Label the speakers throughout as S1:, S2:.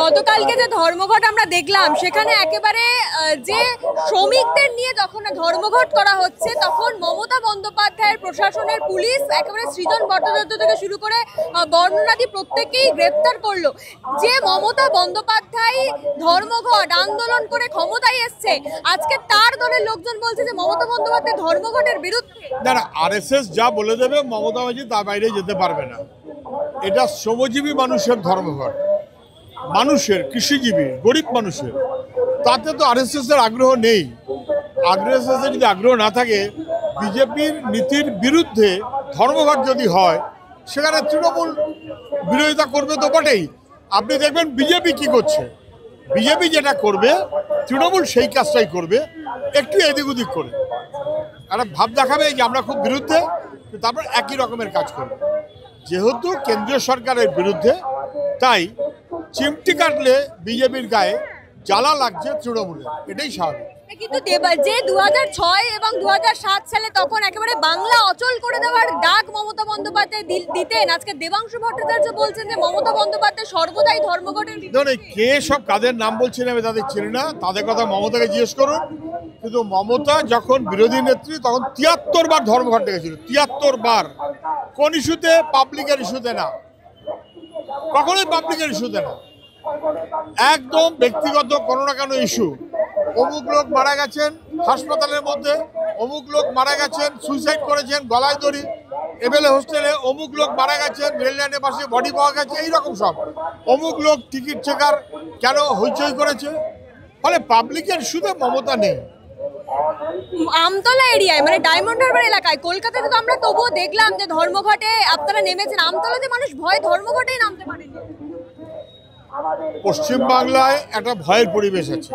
S1: গতকালকে যে ধর্মঘট আমরা দেখলাম সেখানে একেবারে যে শ্রমিকদের নিয়ে যখন ধর্মঘট করা হচ্ছে তখন মমতা বন্দ্যোপাধ্যায়ের প্রশাসনের পুলিশ একেবারে সৃজন ভট্টাচার্য থেকে শুরু করে বর্ণনাদি প্রত্যেকেই গ্রেপ্তার করলো। যে মমতা বন্দ্যোপাধ্যায় ধর্মঘট আন্দোলন করে ক্ষমতায় এসছে, আজকে তার দলের লোকজন বলছে যে মমতা বন্দ্যোপাধ্যায় ধর্মঘটের বিরুদ্ধে।
S2: না, আরএসএস যা বলে দেবে মমতা ব্যানার্জি তার বাইরে যেতে পারবে না। এটা শ্রমজীবী মানুষের ধর্মঘট, মানুষের, কৃষিজীবী গরিব মানুষের, তাতে তো আরএসএস এর আগ্রহ নেই। আরএসএস এর যদি আগ্রহ না থাকে, বিজেপির নীতির বিরুদ্ধে ধর্মঘট যদি হয় সেখানে তৃণমূল বিরোধিতা করবে তো বটেই। আপনি দেখবেন বিজেপি কি করছে, বিজেপি যেটা করবে তৃণমূল সেই কাজটাই করবে, একটু এদিক ওদিক করে একটা ভাব দেখাবে যে আমরা খুব বিরুদ্ধে, তারপর একই রকমের কাজ করবে। যেহেতু কেন্দ্রীয় সরকারের বিরুদ্ধে, তাই চিমটি কাটলে বিজেপির গায়ে জ্বালা লাগছে তৃণমূলের, এটাই স্বাভাবিক।
S1: কিন্তু যে 2006 এবং 2007 সালে তখন একেবারে বাংলা অচল করে দেওয়ার ডাক মমতা বন্দ্যোপাধ্যায় দিতেন, আজকে দেবাংশু ভট্টাচার্য বলছেন যে মমতা বন্দ্যোপাধ্যায় সর্বদাই ধর্মঘটের।
S2: কে সব কাদের নাম বলছেন আমি তাদের চিনি না, তাদের কথা মমতাকে জিজ্ঞেস করুন। কিন্তু মমতা যখন বিরোধী নেত্রী তখন 73 বার ধর্মঘট ডেকেছিল, 73 বার। কোন ইস্যুতে? পাবলিকের ইস্যুতে না, কখনোই পাবলিকের ইস্যুতে না, একদম ব্যক্তিগত কোনো না কোনো ইস্যু। অমুক লোক মারা গেছেন হাসপাতালের মধ্যে, অমুক লোক মারা গেছেন সুইসাইড করেছেন গলায় দড়ি, এমএলএ হোস্টেলে অমুক লোক মারা গেছেন, রেল লাইনের পাশে বডি পাওয়া গেছে, এইরকম সব। অমুক লোক টিকিট চেকার কেন হইচই করেছে, ফলে পাবলিকের ইস্যুতে মমতা নেই।
S1: আমতলা এরিয়ায় মানে ডায়মন্ড হারবার এলাকায় কলকাতাতে তো আমরা তবুও দেখলাম যে ধর্মঘটে আপনারা নেমেছেন, আমতলাতে মানুষ ভয় ধর্মঘটেই নামতে পারেনি।
S2: পশ্চিমবাংলায় একটা ভয়ের পরিবেশ আছে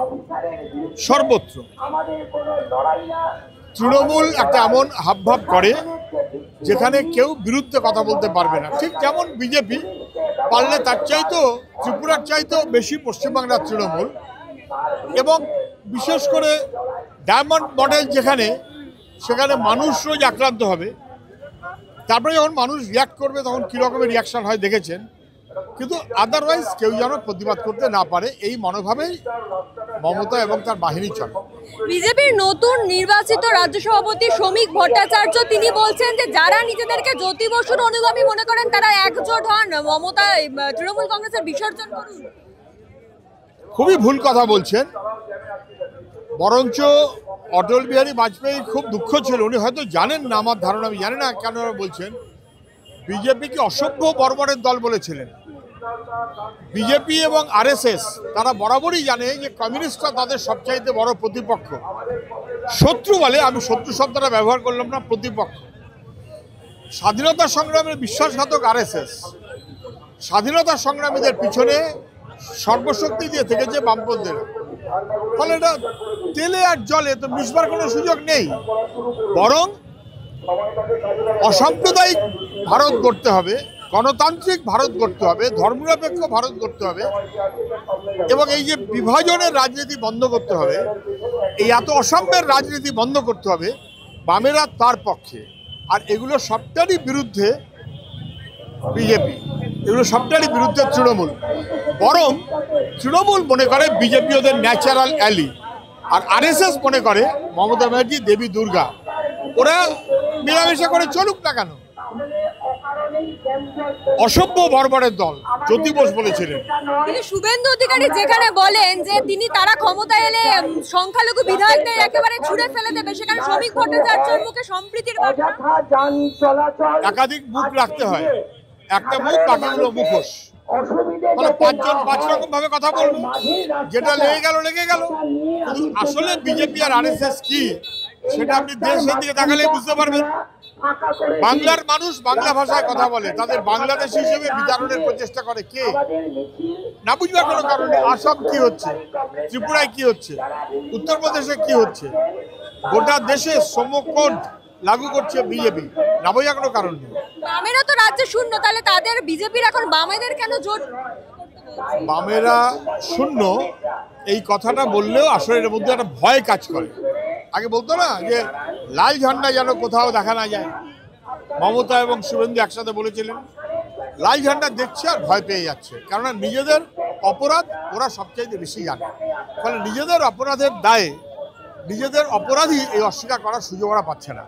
S2: সর্বত্র। তৃণমূল একটা এমন হাবভাব করে যেখানে কেউ বিরুদ্ধে কথা বলতে পারবে না, ঠিক যেমন বিজেপি পারলে তার চাইতেও, ত্রিপুরার চাইতেও বেশি পশ্চিমবাংলার তৃণমূল। এবং বিশেষ করে ডায়মন্ড মডেল যেখানে, সেখানে মানুষ রোজ আক্রান্ত হবে, তারপরে যখন মানুষ রিয়াক্ট করবে তখন কী রকমের রিয়াকশান হয় দেখেছেন। কিন্তু আদারওয়াইজ কেউ যেন প্রতিবাদ করতে না পারে, এই মনোভাবেই মমতা এবং তার বাহিনী চলে।
S1: বিজেপির নতুন নির্বাচিত রাজ্য সভাপতি শ্রমিক ভট্টাচার্য তিনি বলছেন যে যারা নিজেদেরকে জ্যোতি বসুর অনুগামী মনে করেন তারা একজোট হন, মমতা তৃণমূল কংগ্রেসের বিসর্জন করুন।
S2: খুবই ভুল কথা বলছেন। বরঞ্চ অটল বিহারী বাজপেয়ী খুব দুঃখ ছিল, উনি হয়তো জানেন না, আমার ধারণা, আমি জানি না কেন বলছেন, বিজেপিকে অসভ্য বর্বরের দল বলেছিলেন। বিজেপি এবং আরএসএস তারা বরাবরই জানে যে কমিউনিস্টরা তাদের সবচাইতে বড় প্রতিপক্ষ। শত্রু বলে, আমি শত্রু শব্দটা ব্যবহার করলাম না, প্রতিপক্ষ। স্বাধীনতা সংগ্রামের বিশ্বাসঘাতক আরএসএস, স্বাধীনতা সংগ্রামীদের পিছনে সর্বশক্তি দিয়ে থেকেছে বামপন্থীরা। ফলে এটা তেলে আর জলে তো মিশবার কোনো সুযোগ নেই। বরং অসাম্প্রদায়িক ভারত গড়তে হবে, গণতান্ত্রিক ভারত গড়তে হবে, ধর্মনিরপেক্ষ ভারত গড়তে হবে, এবং এই যে বিভাজনের রাজনীতি বন্ধ করতে হবে, এই এত অসাম্যের রাজনীতি বন্ধ করতে হবে। বামেরা তার পক্ষে, আর এগুলো সবটারই বিরুদ্ধে বিজেপি, এগুলো সবটারই বিরুদ্ধে তৃণমূল। বরং তৃণমূল মনে করে বিজেপি ওদের ন্যাচারাল অ্যালি, আর আরএসএস মনে করে মমতা ব্যানার্জি দেবী দুর্গা। ওরা মেলামেশা করে চলুক না কেন। অসভ্য বর্বরের দল জ্যোতি বোস বলেছিলেন।
S1: কিন্তু শুভেন্দু অধিকারী যেখানে বলেন যে তারা ক্ষমতায় এলে সংখ্যালঘু বিধায়কদের একেবারে ছুঁড়ে ফেলে দেবে, সেখানে শ্রমিক ভট্টাচার্যের মুখে সম্প্রীতির বার্তা।
S2: একাধিক মুখ রাখতে হয়, একটা মুখ বাকিগুলো মুখোশ। ফলে পাঁচজন পাঁচ রকম ভাবে কথা বলবে, যেটা লেগে গেল। কিন্তু আসলে বিজেপি আর আরএসএস কি, সেটা আপনি দেশের দিকে তাকালেই বুঝতে পারবেন। বাংলার মানুষ বাংলা ভাষায় কথা বলে, তাদের বাংলাদেশ হিসেবে বিতরণের প্রচেষ্টা করে কে? না বুঝবার কোনো কারণে। আসাম কি হচ্ছে, ত্রিপুরায় কি হচ্ছে, উত্তরপ্রদেশে কি হচ্ছে, গোটা দেশে শ্রমকোড লাগু করছে বিজেপি, না বোঝার কোনো কারণ নেই।
S1: বামেরা তো রাজ্যে শূন্য, তাহলে তাদের বিজেপির এখন বামেদের কেন জোট?
S2: বামেরা শূন্য এই কথাটা বললেও আসলে এর মধ্যে একটা ভয় কাজ করে। আগে বলতো না যে লাল ঝান্ডা যেন কোথাও দেখা না যায়, মমতা এবং শুভেন্দু একসাথে বলেছিলেন। লাল ঝান্ডা দেখছে আর ভয় পেয়ে যাচ্ছে, কেননা নিজেদের অপরাধ ওরা সবচাইতে বেশি জানে। ফলে নিজেদের অপরাধের দায়ে নিজেদের অপরাধী এই অস্বীকার করার সুযোগ ওরা পাচ্ছে না।